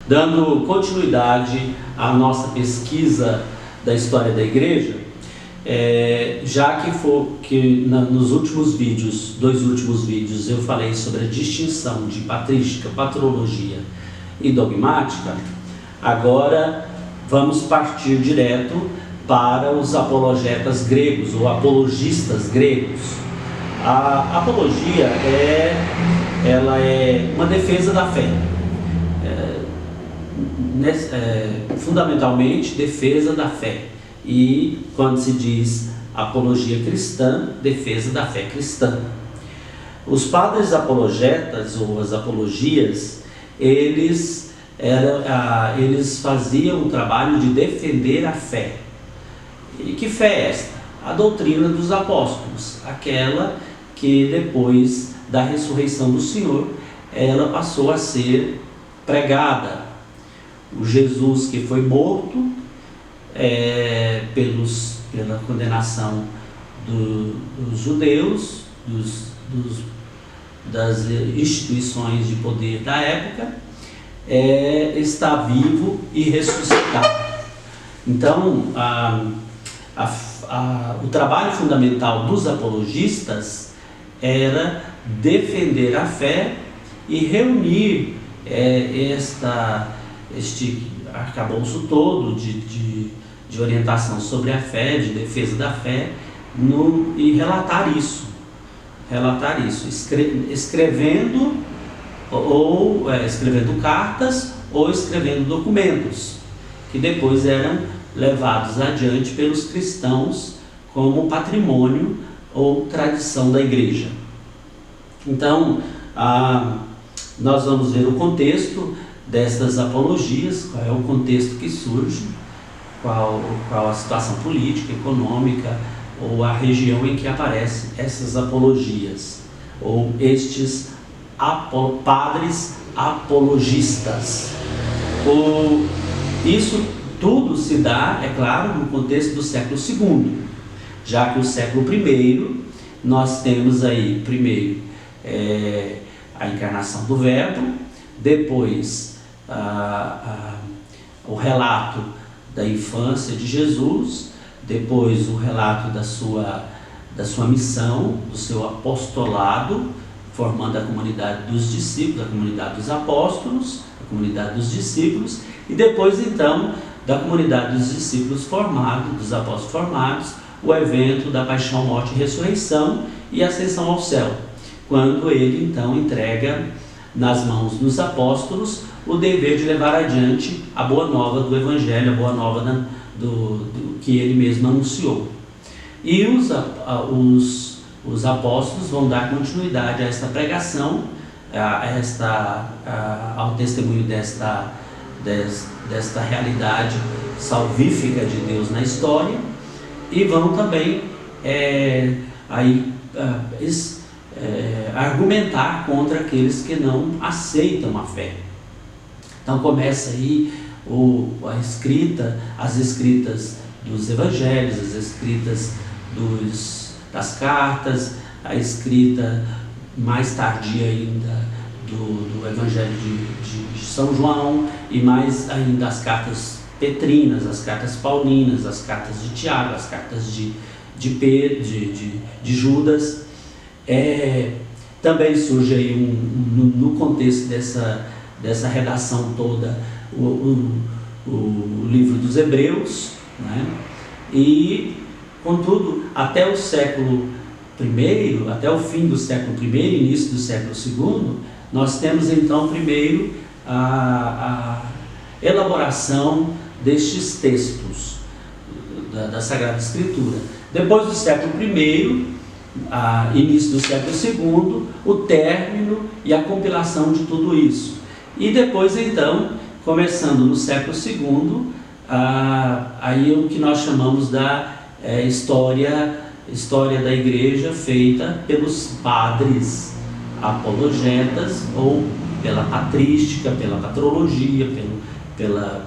Dando continuidade à nossa pesquisa da história da igreja, já que nos últimos vídeos, 2 últimos vídeos, eu falei sobre a distinção de patrística, patrologia e dogmática, agora vamos partir direto para os apologetas gregos ou apologistas gregos. A apologia ela é uma defesa da fé, fundamentalmente defesa da fé. E quando se diz apologia cristã, defesa da fé cristã. Os padres apologetas ou as apologias, eles faziam um trabalho de defender a fé. E que fé é esta? A doutrina dos apóstolos, aquela que depois da ressurreição do Senhor, ela passou a ser pregada. O Jesus que foi morto pela condenação dos judeus, das instituições de poder da época, está vivo e ressuscitado. Então, o trabalho fundamental dos apologistas era defender a fé e reunir este arcabouço todo de orientação sobre a fé, de defesa da fé, e relatar isso, escrevendo cartas ou escrevendo documentos, que depois eram levados adiante pelos cristãos como patrimônio ou tradição da igreja. Então, nós vamos ver o contexto dessas apologias, qual é o contexto que surge, qual a situação política, econômica ou a região em que aparecem essas apologias, ou estes padres apologistas. Isso tudo se dá, é claro, no contexto do século II, já que o século I, nós temos aí, primeiro, a encarnação do Verbo, depois o relato da infância de Jesus, depois o relato da sua missão, do seu apostolado, formando a comunidade dos discípulos, a comunidade dos apóstolos, a comunidade dos discípulos, e depois então da comunidade dos discípulos formados, dos apóstolos formados, o evento da paixão, morte e ressurreição e ascensão ao céu, quando ele então entrega nas mãos dos apóstolos o dever de levar adiante a boa nova do Evangelho, a boa nova do que ele mesmo anunciou. E os apóstolos vão dar continuidade a esta pregação, ao testemunho desta realidade salvífica de Deus na história, e vão também argumentar contra aqueles que não aceitam a fé. Então começa aí as escritas dos evangelhos, as escritas das cartas, a escrita mais tardia ainda do evangelho de São João, e mais ainda as cartas petrinas, as cartas paulinas, as cartas de Tiago, as cartas de Pedro, de Judas. Também surge aí no contexto dessa redação toda o livro dos Hebreus, né? E, contudo, até o século I, até o fim do século I, início do século II, nós temos então primeiro a elaboração destes textos da Sagrada Escritura. Depois do século I, início do século II, o término e a compilação de tudo isso. E depois então, começando no século II, aí o que nós chamamos da história da igreja feita pelos padres apologetas, ou pela patrística, pela patrologia, pela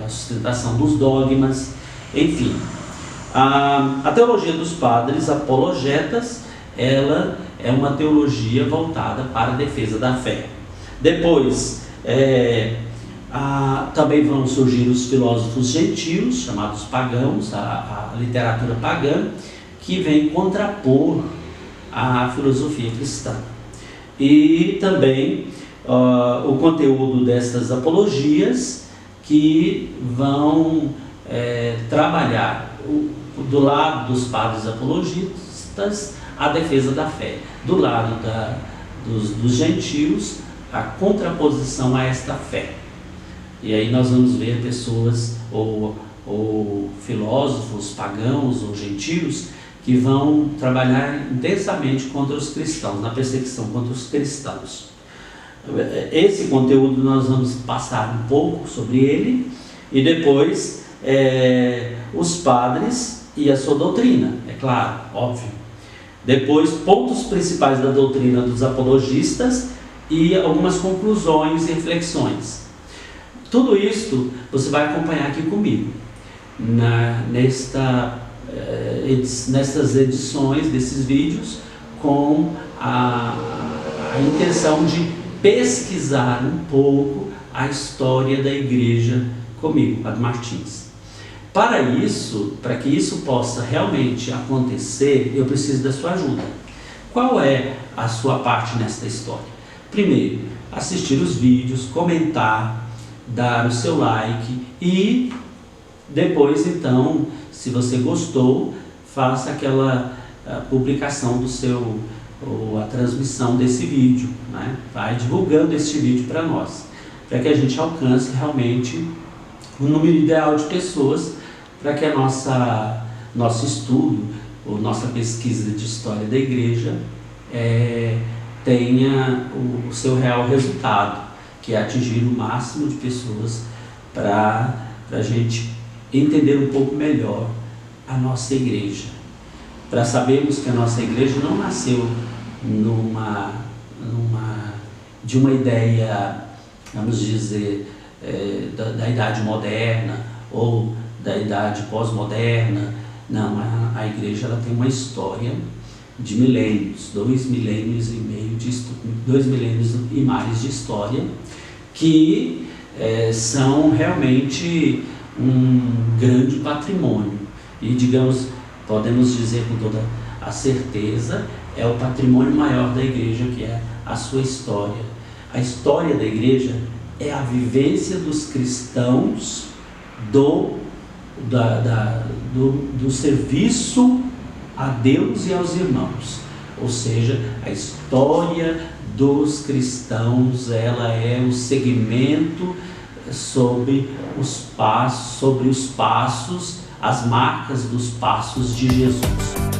sustentação dos dogmas, enfim. A teologia dos padres apologetas, ela é uma teologia voltada para a defesa da fé. Depois Também vão surgir os filósofos gentios, chamados pagãos, a literatura pagã, que vem contrapor a filosofia cristã. E também o conteúdo dessas apologias que vão trabalhar do lado dos padres apologistas a defesa da fé, do lado dos gentios a contraposição a esta fé. E aí nós vamos ver pessoas ou filósofos pagãos ou gentios que vão trabalhar intensamente contra os cristãos, na perseguição contra os cristãos. Esse conteúdo nós vamos passar um pouco sobre ele e depois os padres e a sua doutrina, é claro, óbvio. Depois, pontos principais da doutrina dos apologistas e algumas conclusões e reflexões. Tudo isso você vai acompanhar aqui comigo, nessas edições desses vídeos, com a intenção de pesquisar um pouco a história da igreja comigo, Padre Martins. Para que isso possa realmente acontecer, eu preciso da sua ajuda. Qual é a sua parte nesta história? Primeiro, assistir os vídeos, comentar, dar o seu like e depois, então, se você gostou, faça aquela publicação ou a transmissão desse vídeo, né? Vai divulgando este vídeo para nós, para que a gente alcance realmente o número ideal de pessoas, para que nosso estudo ou nossa pesquisa de história da igreja tenha o seu real resultado, que é atingir o máximo de pessoas para a gente entender um pouco melhor a nossa igreja, para sabermos que a nossa igreja não nasceu de uma ideia, vamos dizer, da idade moderna ou da idade pós-moderna. Não, a igreja ela tem uma história de milênios, 2 milênios e meio, 2 milênios e mais de história, que são realmente um grande patrimônio. E, digamos, podemos dizer com toda a certeza, é o patrimônio maior da igreja, que é a sua história. A história da igreja é a vivência dos cristãos do serviço a Deus e aos irmãos. Ou seja, a história dos cristãos, ela é o segmento sobre os passos, as marcas dos passos de Jesus.